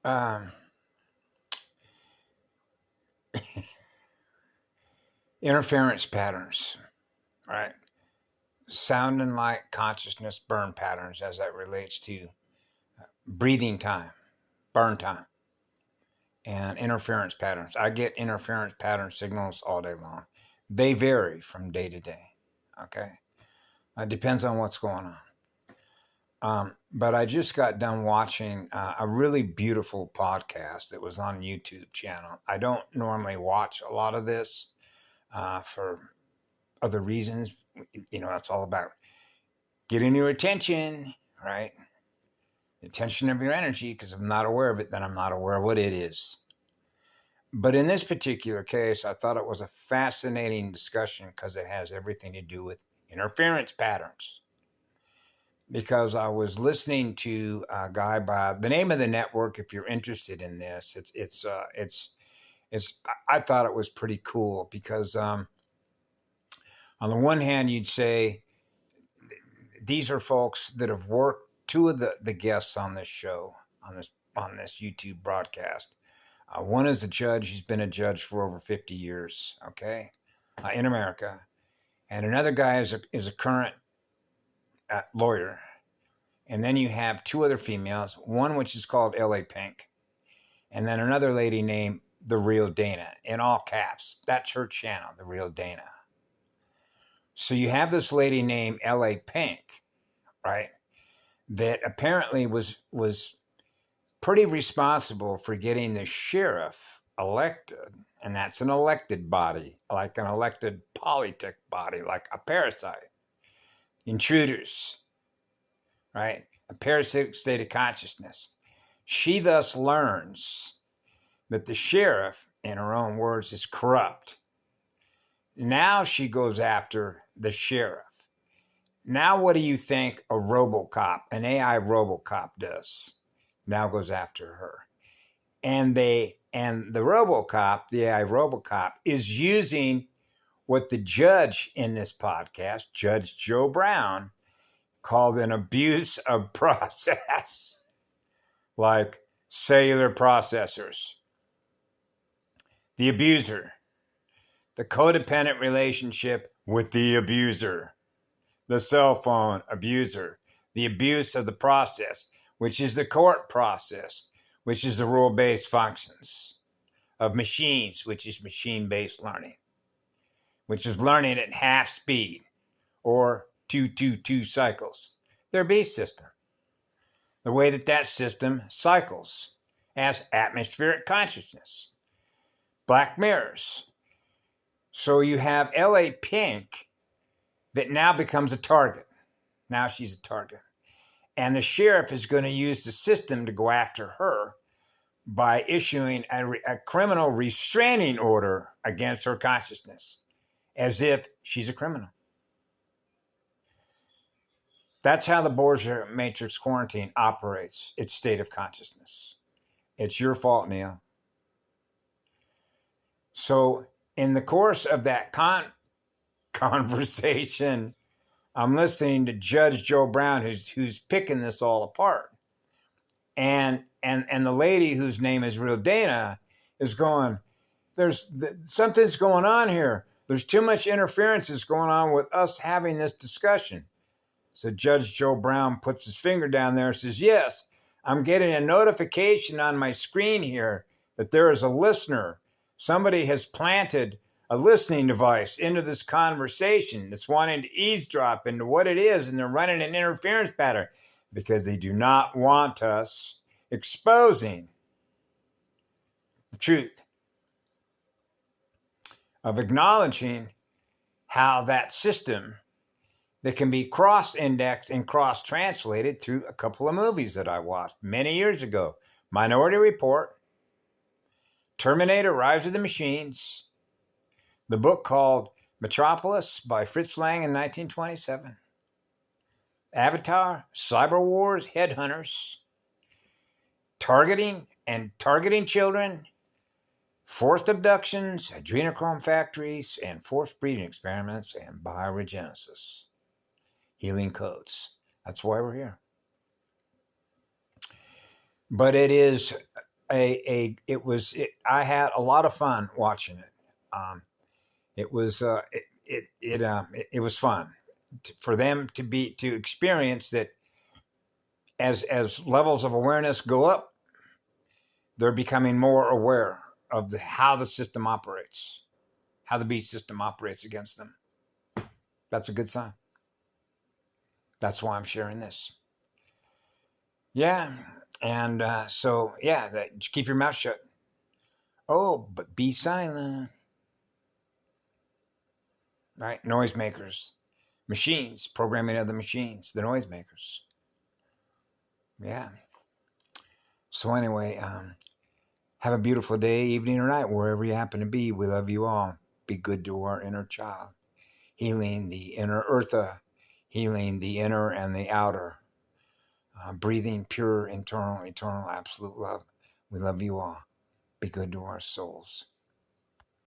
Um, interference patterns, right? Sounding like consciousness burn patterns as that relates to breathing time, burn time, and interference patterns. I get interference pattern signals all day long. They vary from day to day. Okay. It depends on what's going on. But I just got done watching a really beautiful podcast that was on YouTube channel. I don't normally watch a lot of this for other reasons. You know, it's all about getting your attention, right? Attention of your energy, because if I'm not aware of it, then I'm not aware of what it is. But in this particular case, I thought it was a fascinating discussion because it has everything to do with interference patterns. Because I was listening to a guy by the name of the network. If you're interested in this, it's. I thought it was pretty cool because on the one hand, you'd say these are folks that have worked. Two of the guests on this show on this YouTube broadcast. One is a judge. He's been a judge for over 50 years. Okay, in America, and another guy is a current lawyer. And then you have two other females, one which is called L.A. Pink, and then another lady named The Real Dana, in all caps. That's her channel, The Real Dana. So you have this lady named L.A. Pink, right, that apparently was pretty responsible for getting the sheriff elected. And that's an elected body, like an elected politic body, like a parasite. Intruders. Right? A parasitic state of consciousness. She thus learns that the sheriff, in her own words, is corrupt. Now she goes after the sheriff. Now what do you think a RoboCop, an AI RoboCop does? Now goes after her. And the RoboCop, the AI RoboCop, is using what the judge in this podcast, Judge Joe Brown, called an abuse of process, like cellular processors. The abuser, the codependent relationship with the abuser, the cell phone abuser, the abuse of the process, which is the court process, which is the rule-based functions of machines, which is machine-based learning, which is learning at half speed or 222 cycles. Their beast system. The way that system cycles as atmospheric consciousness. Black mirrors. So you have L.A. Pink that now becomes a target. Now she's a target. And the sheriff is going to use the system to go after her by issuing a criminal restraining order against her consciousness, as if she's a criminal. That's how the Borgia matrix quarantine operates its state of consciousness. It's your fault, Neil. So in the course of that conversation, I'm listening to Judge Joe Brown, who's picking this all apart. And the lady whose name is Real Dana is going, something's going on here. There's too much interference going on with us having this discussion. So Judge Joe Brown puts his finger down there and says, yes, I'm getting a notification on my screen here that there is a listener. Somebody has planted a listening device into this conversation that's wanting to eavesdrop into what it is, and they're running an interference pattern because they do not want us exposing the truth of acknowledging how that system that can be cross-indexed and cross-translated through a couple of movies that I watched many years ago. Minority Report, Terminator, Rise of the Machines, the book called Metropolis by Fritz Lang in 1927, Avatar, Cyber Wars, Headhunters, Targeting Children, Forced Abductions, Adrenochrome Factories, and Forced Breeding Experiments, and Bioregenesis. Healing Codes. That's why we're here. But it is I had a lot of fun watching it. It was it was fun for them to experience that as levels of awareness go up, they're becoming more aware of how the system operates, how the beast system operates against them. That's a good sign. That's why I'm sharing this. Yeah, and so yeah, just keep your mouth shut. Oh, but be silent. Right? Noisemakers, machines, programming of the machines, the noisemakers. Yeah. So anyway, have a beautiful day, evening, or night, wherever you happen to be. We love you all. Be good to our inner child, healing the inner eartha, healing the inner and the outer, breathing pure, internal, eternal, absolute love. We love you all. Be good to our souls.